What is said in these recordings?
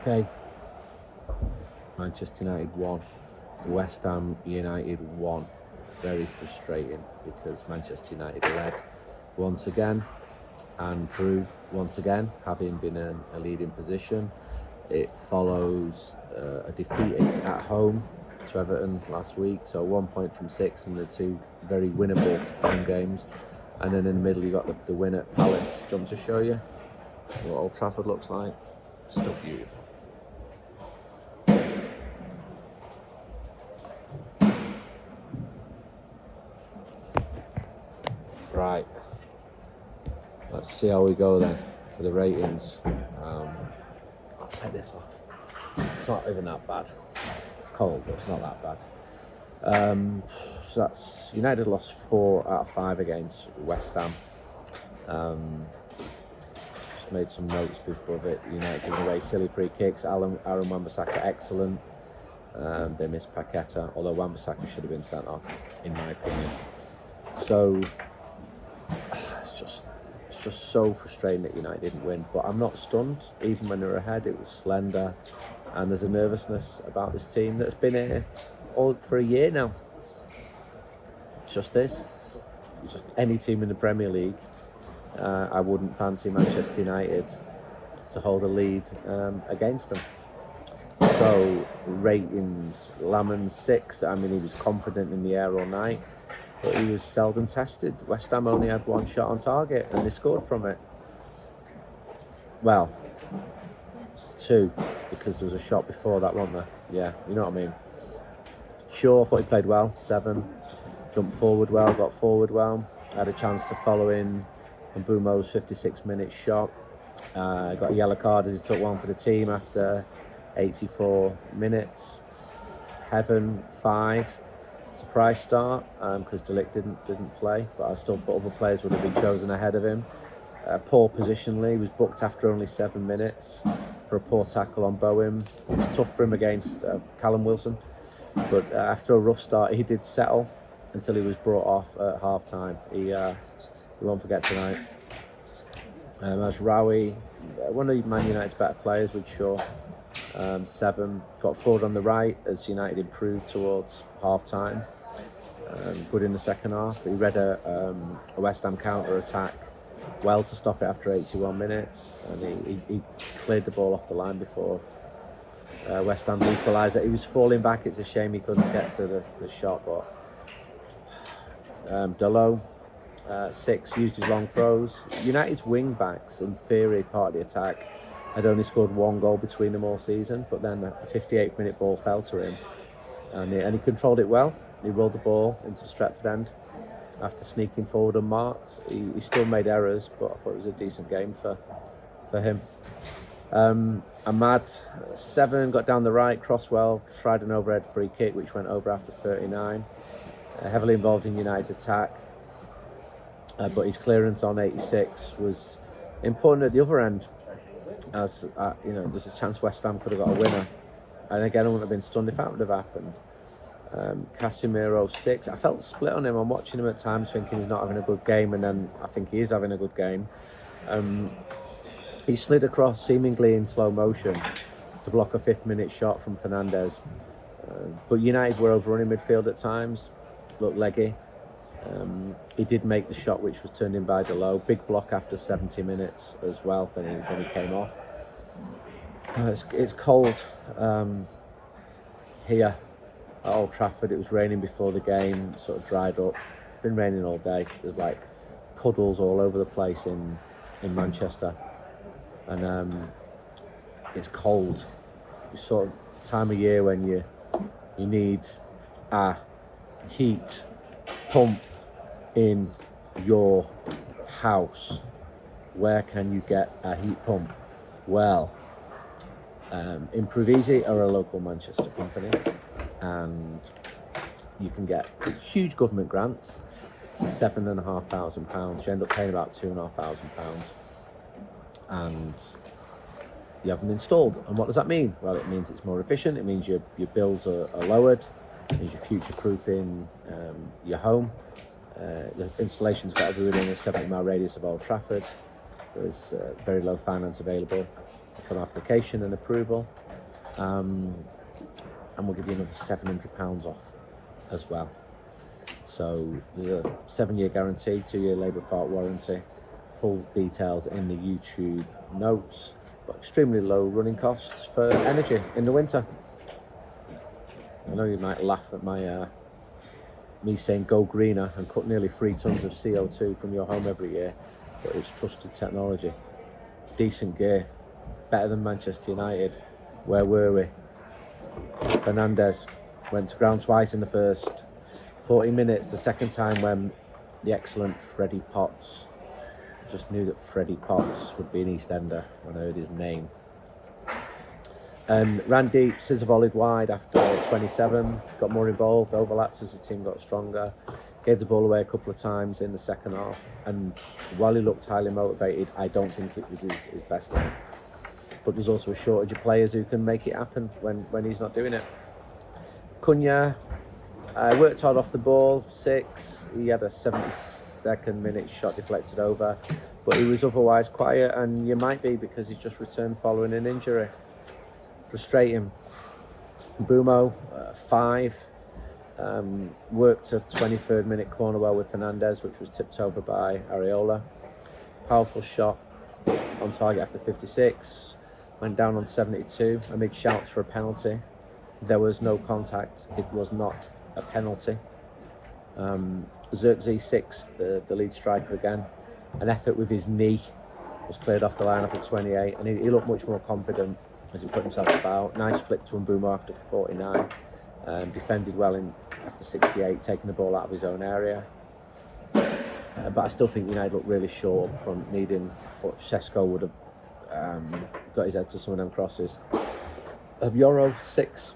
Okay, Manchester United 1, West Ham United 1. Very frustrating because Manchester United led once again and drew once again, having been in a leading position. It follows a defeat at home to Everton last week, so 1 point from 6 in the two very winnable home games. And then in the middle you got the win at Palace. Do you want me to show you what Old Trafford looks like? Still beautiful. Right, let's see how we go then for the ratings. I'll take this off. It's not even that bad. It's cold, but it's not that bad. So that's United lost 4 out of 5 against West Ham. Just made some notes above it. United giving away silly free kicks. Aaron Wan-Bissaka excellent. They missed Paqueta, although Wan-Bissaka should have been sent off, in my opinion. So it's just so frustrating that United didn't win. But I'm not stunned. Even when they were ahead, it was slender, and there's a nervousness about this team that's been here all for a year now. It just is. It's just any team in the Premier League. I wouldn't fancy Manchester United to hold a lead against them. So ratings, Lamon's 6. I mean, he was confident in the air all night, but he was seldom tested. West Ham only had 1 shot on target and they scored from it. Well, 2, because there was a shot before that, wasn't there? Yeah, you know what I mean. Shaw, thought he played well, 7. Jumped forward well, got forward well. Had a chance to follow in Mbeumo's 56-minute shot. Got a yellow card as he took one for the team after 84 minutes. Heaven, 5. Surprise start because Dalot didn't play, but I still thought other players would have been chosen ahead of him. Poor positionally, he was booked after only 7 minutes for a poor tackle on Bowen. It's tough for him against Callum Wilson, but after a rough start, he did settle until he was brought off at half time. We won't forget tonight. As Rowie, one of Man United's better players with Shaw. 7, got forward on the right as United improved towards half time. Good in the second half. He read a West Ham counter attack well to stop it after 81 minutes, and he cleared the ball off the line before West Ham equalised it. He was falling back. It's a shame he couldn't get to the shot, but Dalot, 6, used his long throws. United's wing backs, in theory part of the attack, had only scored 1 goal between them all season, but then a 58th minute ball fell to him, and he controlled it well. He rolled the ball into the Stretford end after sneaking forward unmarked. He still made errors, but I thought it was a decent game for him. Ahmad, 7, got down the right, Crosswell tried an overhead free kick which went over after 39. Heavily involved in United's attack, but his clearance on 86 was important at the other end, as there's a chance West Ham could have got a winner, and again I wouldn't have been stunned if that would have happened. Casemiro, 6. I felt split on him. I'm watching him at times thinking he's not having a good game, and then I think he is having a good game. He slid across seemingly in slow motion to block a 5th minute shot from Fernandes, but United were overrunning midfield at times. Looked leggy. He did make the shot which was turned in by Dalot. Big block after 70 minutes as well when he came off. It's cold here at Old Trafford. It was raining before the game, sort of dried up. Been raining all day. There's like puddles all over the place in Manchester, and it's cold. It's sort of time of year when you need a heat pump in your house. Where can you get a heat pump? Well, Improvisi are a local Manchester company, and you can get huge government grants to £7,500. You end up paying about £2,500, and you have them installed. And what does that mean? Well, it means it's more efficient. It means your bills are lowered. It means you're future-proofing your home. The installation's got to be within a 70-mile radius of Old Trafford. There's very low finance available. upon application and approval. And we'll give you another £700 off as well. So there's a 7-year guarantee, 2-year labour park warranty. Full details in the YouTube notes. But extremely low running costs for energy in the winter. I know you might laugh at my me saying go greener and cut nearly 3 tonnes of CO2 from your home every year, but it's trusted technology. Decent gear, better than Manchester United. Where were we? Fernandes went to ground twice in the first 40 minutes. The second time when the excellent Freddie Potts, just knew that Freddie Potts would be an EastEnder when I heard his name. Ran deep, scissor volleyed wide after 27, got more involved, overlapped as the team got stronger, gave the ball away a couple of times in the second half, and while he looked highly motivated, I don't think it was his best game. But there's also a shortage of players who can make it happen when he's not doing it. Cunha worked hard off the ball, 6. He had a 72nd minute shot deflected over, but he was otherwise quiet, and you might be because he's just returned following an injury. Frustrating. Bumo, 5. Worked a 23rd minute corner well with Fernandes, which was tipped over by Areola. Powerful shot on target after 56. Went down on 72 amid shouts for a penalty. There was no contact. It was not a penalty. Xerxes 6, the lead striker again. An effort with his knee was cleared off the line after 28, and he looked much more confident as he put himself about. Nice flick to Mbumo after 49. Defended well after 68, taking the ball out of his own area. But I still think United looked really short up front, I thought Sesko would have got his head to some of them crosses. Euro 6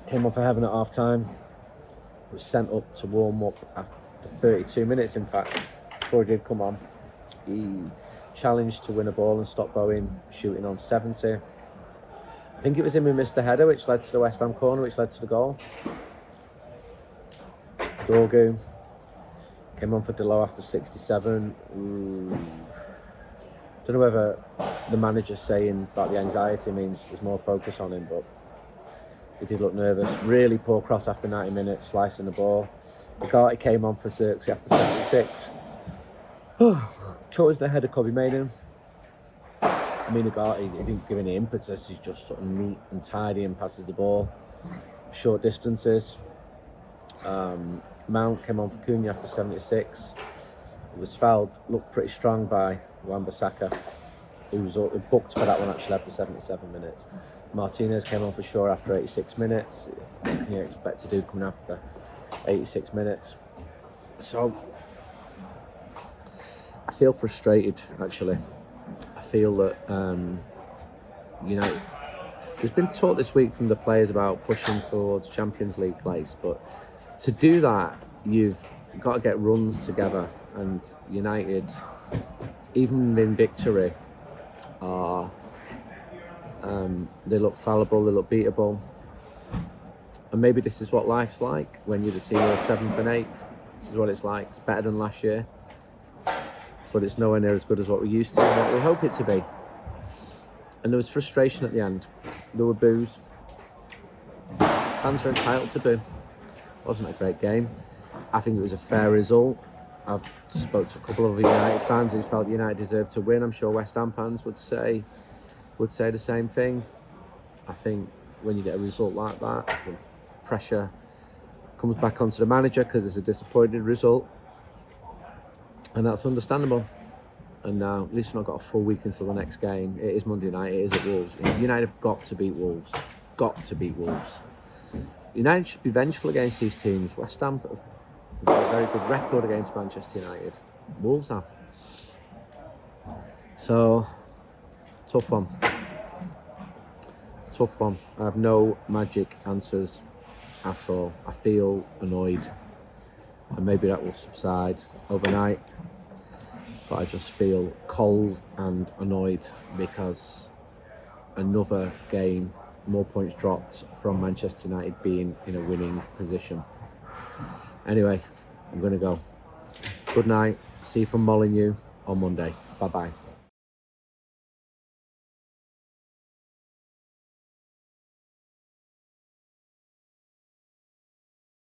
came on for Heaven at half time. Was sent up to warm up after 32 minutes, in fact, before he did come on. He challenged to win a ball and stop Bowen shooting on 70. I think it was him who missed the header, which led to the West Ham corner, which led to the goal. Dorgu came on for Dalot after 67. Don't know whether the manager's saying about the anxiety means there's more focus on him, but he did look nervous. Really poor cross after 90 minutes, slicing the ball. McCarthy came on for Xerxes after 76. Chose the header Kobe made him. I mean, he didn't give any impetus. He's just sort of neat and tidy and passes the ball short distances. Mount came on for Cunha after 76. He was fouled, looked pretty strong by Wan-Bissaka. He was booked for that one actually after 77 minutes. Martinez came on for Shaw after 86 minutes. What can you expect to do coming after 86 minutes? So I feel frustrated, actually. I feel that, there's been talk this week from the players about pushing towards Champions League place, but to do that, you've got to get runs together. And United, even in victory, they look fallible, they look beatable. And maybe this is what life's like when you're the team of 7th and 8th. This is what it's like. It's better than last year, but it's nowhere near as good as what we used to and what we hope it to be. And there was frustration at the end. There were boos. Fans are entitled to boo. It wasn't a great game. I think it was a fair result. I've spoke to a couple of United fans who felt United deserved to win. I'm sure West Ham fans would say the same thing. I think when you get a result like that, the pressure comes back onto the manager because it's a disappointing result, and that's understandable. And now, at least we've not got a full week until the next game. It is Monday night. It is at Wolves. United have got to beat Wolves. Got to beat Wolves. United should be vengeful against these teams. West Ham have got a very good record against Manchester United. Wolves have. So, tough one. Tough one. I have no magic answers at all. I feel annoyed, and maybe that will subside overnight. But I just feel cold and annoyed because another game, more points dropped from Manchester United being in a winning position. Anyway, I'm going to go. Good night. See you from Molineux on Monday. Bye-bye.